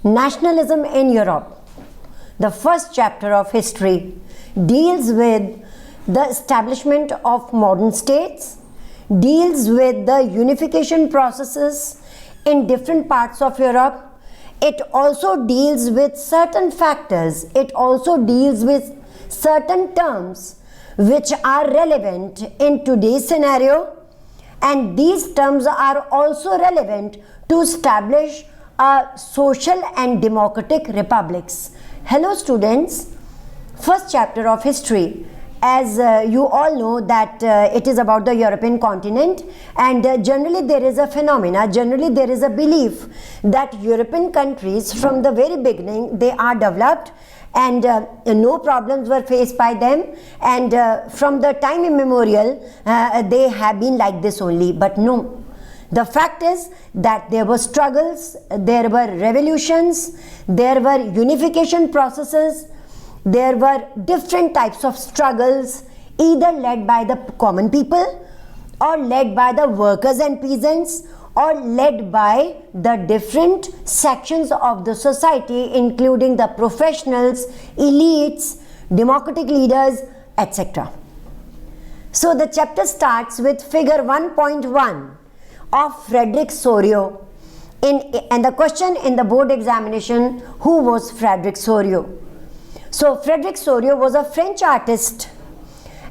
Nationalism in Europe. The first chapter of history deals with the establishment of modern states, deals with the unification processes in different parts of Europe. It also deals with certain factors, it also deals with certain terms which are relevant in today's scenario, and these terms are also relevant to establish a social and democratic republics. Hello students, first chapter of history. As you all know that it is about the European continent, and generally there is a phenomena, generally there is a belief that European countries from the very beginning they are developed and no problems were faced by them, and from the time immemorial they have been like this only. But no, the fact is that there were struggles, there were revolutions, there were unification processes, there were different types of struggles, either led by the common people or led by the workers and peasants or led by the different sections of the society, including the professionals, elites, democratic leaders, etc. So the chapter starts with figure 1.1 of Frederick Sorio, and the question in the board examination, who was Frederick Sorio? So Frederick Sorio was a French artist,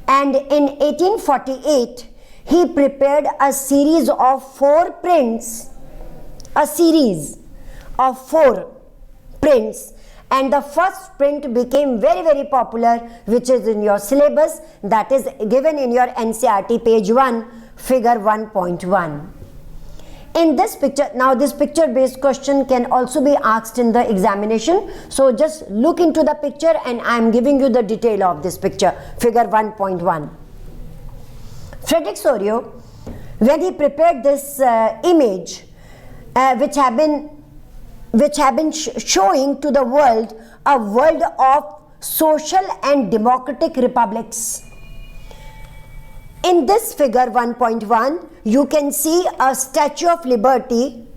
and in 1848 he prepared a series of 4 prints, and the first print became very popular, which is in your syllabus, that is given in your NCERT page 1, figure 1.1. In this picture, now this picture based question can also be asked in the examination, so just look into the picture and I am giving you the detail of this picture, figure 1.1. Frederick Sorio, when he prepared this image which have been showing to the world a world of social and democratic republics. In this figure 1.1, you can see a Statue of Liberty,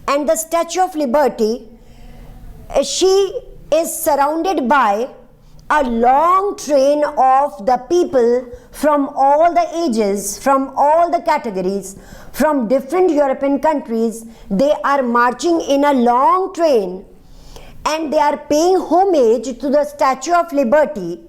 and the Statue of Liberty, she is surrounded by a long train of the people from all the ages, from all the categories, from different European countries. They are marching in a long train and they are paying homage to the Statue of Liberty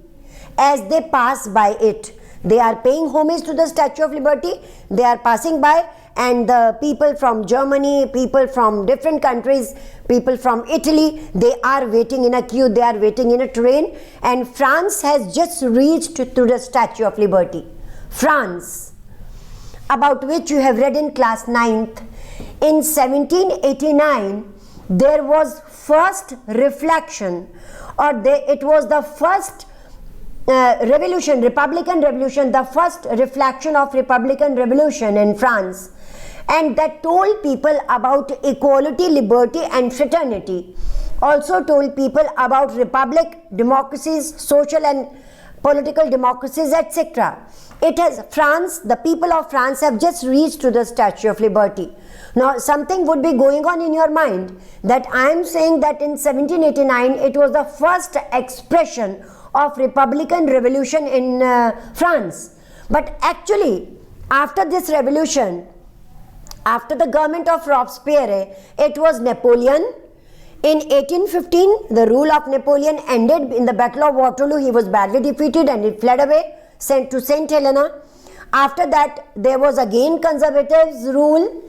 as they pass by it. They are paying homage to the Statue of Liberty, they are passing by, and the people from Germany, people from different countries, people from Italy, they are waiting in a queue, they are waiting in a train, and France has just reached to the Statue of Liberty. France, about which you have read in class 9th. In 1789, there was first reflection, or it was the first Republican revolution, the first reflection of Republican revolution in France, and that told people about equality, liberty and fraternity. Also told people about republic, democracies, social and political democracies, etc. It has France, the people of France have just reached to the Statue of Liberty. Now something would be going on in your mind that I am saying that in 1789 it was the first expression of Republican revolution in France. But actually, after this revolution, after the government of Robespierre, it was Napoleon. In 1815, the rule of Napoleon ended in the Battle of Waterloo. He was badly defeated and he fled away, sent to St. Helena. After that, there was again conservatives rule.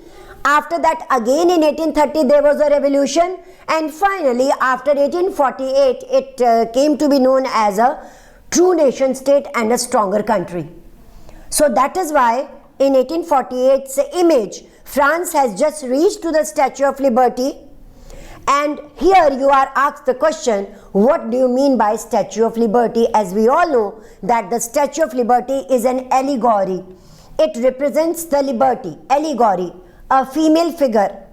After that, again in 1830 there was a revolution, and finally after 1848 it came to be known as a true nation state and a stronger country. So that is why in 1848's image, France has just reached to the Statue of Liberty, and here you are asked the question, what do you mean by Statue of Liberty? As we all know that the Statue of Liberty is an allegory. It represents the liberty, allegory, a female figure,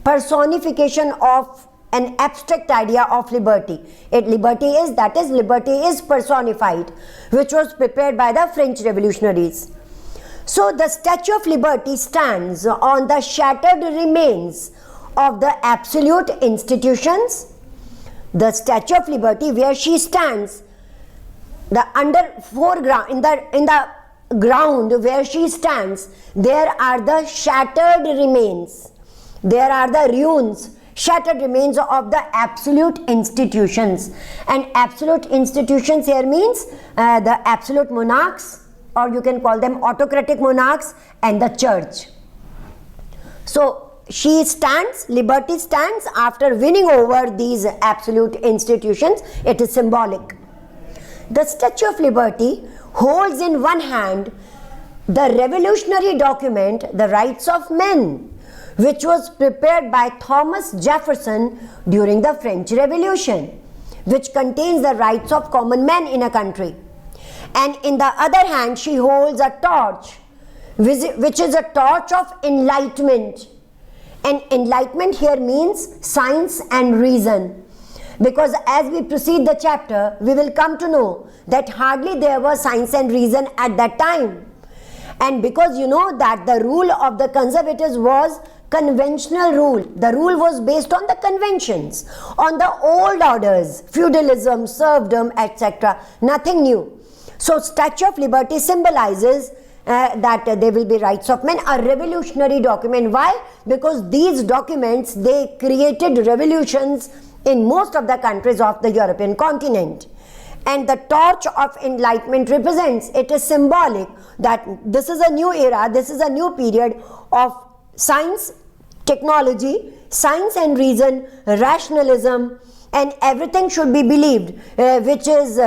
personification of an abstract idea of liberty. Liberty is personified, which was prepared by the French revolutionaries. So the Statue of Liberty stands on the shattered remains of the absolute institutions. The Statue of Liberty, where she stands, the under foreground, in the ground where she stands, there are the shattered remains. There are the ruins, shattered remains of the absolute institutions. And absolute institutions here means the absolute monarchs, or you can call them autocratic monarchs, and the church. So she stands, Liberty stands after winning over these absolute institutions. It is symbolic. The Statue of Liberty holds in one hand the revolutionary document, The Rights of Men, which was prepared by Thomas Jefferson during the French Revolution, which contains the rights of common men in a country. And in the other hand, she holds a torch, which is a torch of enlightenment. And enlightenment here means science and reason. Because as we proceed the chapter, we will come to know that hardly there was science and reason at that time. And because you know that the rule of the conservatives was conventional rule. The rule was based on the conventions, on the old orders, feudalism, serfdom, etc. Nothing new. So Statue of Liberty symbolizes that there will be rights of men, a revolutionary document. Why? Because these documents, they created revolutions in most of the countries of the European continent. And the torch of enlightenment represents, it is symbolic that this is a new era, this is a new period of science, technology, science and reason, rationalism, and everything should be believed which is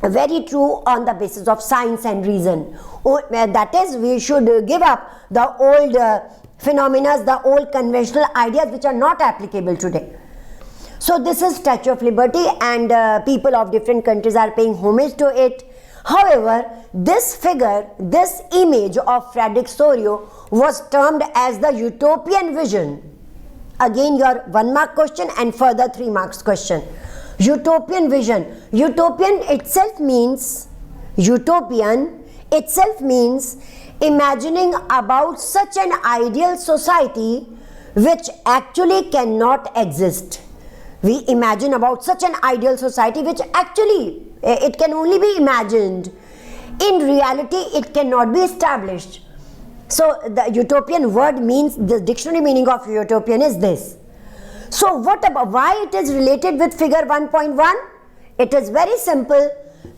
very true on the basis of science and reason. That is, we should give up the old phenomena, the old conventional ideas which are not applicable today. So this is Statue of Liberty, and people of different countries are paying homage to it. However, this figure, this image of Frederick Sorio was termed as the utopian vision. Again, your 1 mark question and further 3 marks question. Utopian vision. Utopian itself means imagining about such an ideal society which actually cannot exist. We imagine about such an ideal society which actually it can only be imagined. In reality, it cannot be established. So the utopian word means, the dictionary meaning of utopian is this. So what about, why it is related with figure 1.1? It is very simple,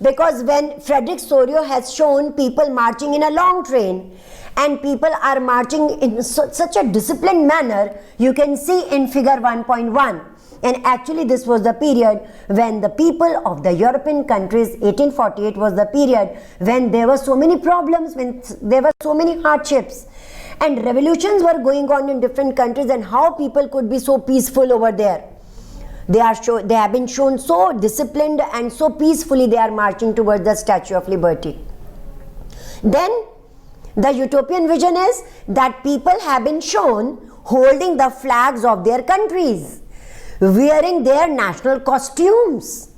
because when Frederick Sorio has shown people marching in a long train, and people are marching in such a disciplined manner, you can see in figure 1.1. And actually this was the period when the people of the European countries, 1848 was the period when there were so many problems, when there were so many hardships, and revolutions were going on in different countries, and how people could be so peaceful over there. They have been shown so disciplined and so peacefully they are marching towards the Statue of Liberty. Then the utopian vision is that people have been shown holding the flags of their countries, wearing their national costumes.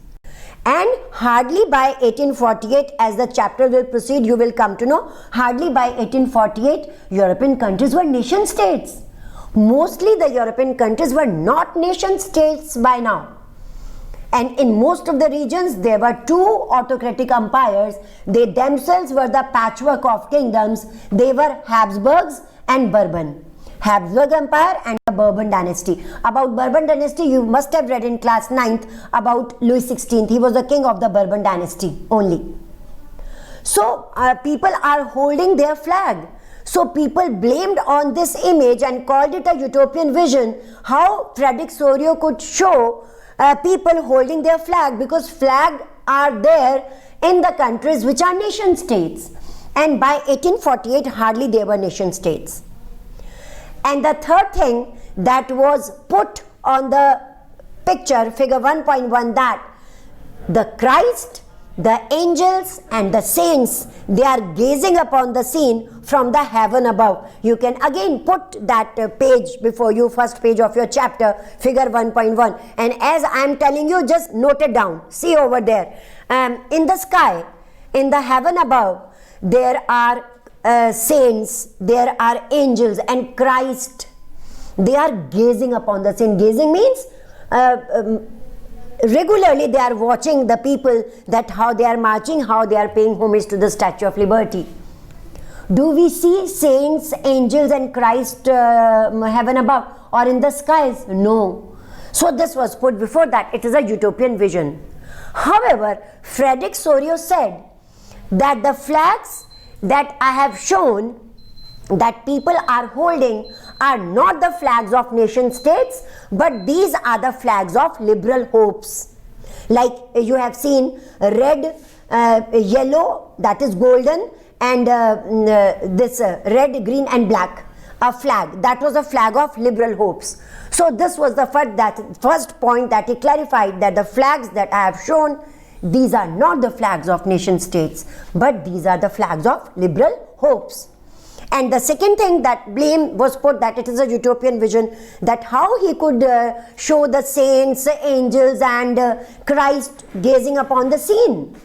And hardly by 1848, as the chapter will proceed, you will come to know, hardly by 1848, European countries were nation states. Mostly the European countries were not nation states by now. And in most of the regions, there were two autocratic empires. They themselves were the patchwork of kingdoms. They were Habsburgs and Bourbon. Habsburg Empire and the Bourbon dynasty. About Bourbon dynasty, you must have read in class 9th about Louis XVI. He was the king of the Bourbon dynasty only. So people are holding their flag. So people blamed on this image and called it a utopian vision, how Frederick Sorio could show people holding their flag, because flags are there in the countries which are nation states. And by 1848, hardly they were nation states. And the third thing that was put on the picture, figure 1.1, that the Christ, the angels and the saints, they are gazing upon the scene from the heaven above. You can again put that page before you, first page of your chapter, figure 1.1. And as I am telling you, just note it down. See over there. In the sky, in the heaven above, there are saints, there are angels, and Christ They are gazing upon the scene. Gazing means regularly they are watching the people, that how they are marching, how they are paying homage to the Statue of Liberty. Do we see saints, angels and Christ heaven above or in the skies? No. So this was put before that. It is a utopian vision. However, Frederick Sorio said that the flags that I have shown that people are holding are not the flags of nation states, but these are the flags of liberal hopes. Like you have seen red, yellow, that is golden, and this red, green and black, a flag. That was a flag of liberal hopes. So this was the first point that he clarified, that the flags that I have shown, these are not the flags of nation states, but these are the flags of liberal hopes. And the second thing that blame was put, that it is a utopian vision, that how he could show the saints, angels and Christ gazing upon the scene.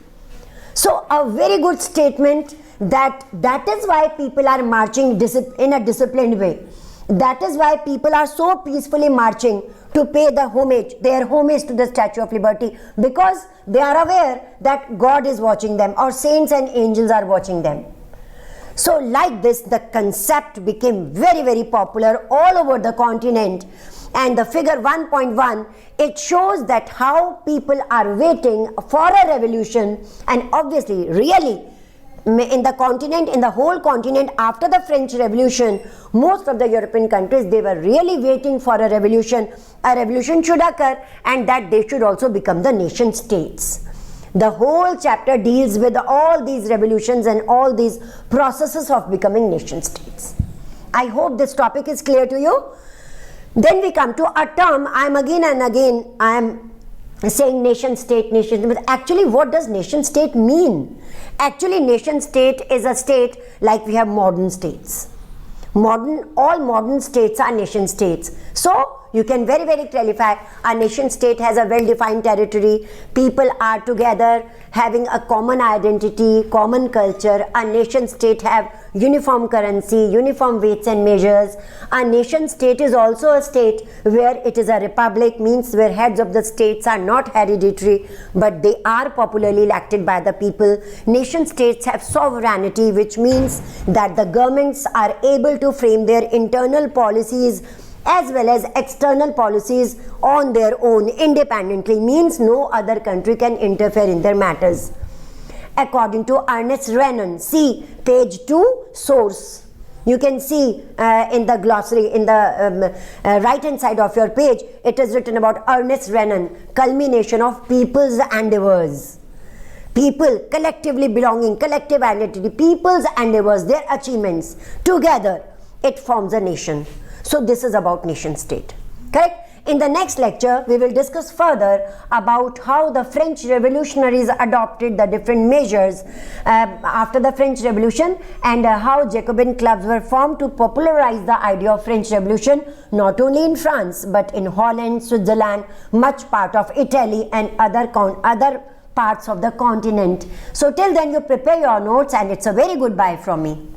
So a very good statement, that is why people are marching in a disciplined way. That is why people are so peacefully marching to pay their homage to the Statue of Liberty, because they are aware that God is watching them, or saints and angels are watching them. So like this, the concept became very, very popular all over the continent. And the figure 1.1, it shows that how people are waiting for a revolution, and obviously really in the continent, in the whole continent after the French Revolution, most of the European countries, they were really waiting for a revolution. A revolution should occur, and that they should also become the nation states. The whole chapter deals with all these revolutions and all these processes of becoming nation states. I hope this topic is clear to you. Then we come to a term, I am again and again saying nation state, but actually what does nation state mean? Actually nation state is a state like we have modern states. All modern states are nation states. So you can very, very clarify, a nation state has a well-defined territory, people are together having a common identity, common culture. A nation state have uniform currency, uniform weights and measures. A nation state is also a state where it is a republic, means where heads of the states are not hereditary, but they are popularly elected by the people. Nation states have sovereignty, which means that the governments are able to frame their internal policies as well as external policies on their own independently, means no other country can interfere in their matters. According to Ernest Renan, see page 2, source. You can see in the glossary, in the right hand side of your page, it is written about Ernest Renan, culmination of people's endeavors. People collectively belonging, collective identity, people's endeavors, their achievements, together it forms a nation. So this is about nation state, correct? In the next lecture, we will discuss further about how the French revolutionaries adopted the different measures after the French Revolution, and how Jacobin clubs were formed to popularize the idea of French Revolution, not only in France, but in Holland, Switzerland, much part of Italy and other parts of the continent. So till then, you prepare your notes, and it's a very good bye from me.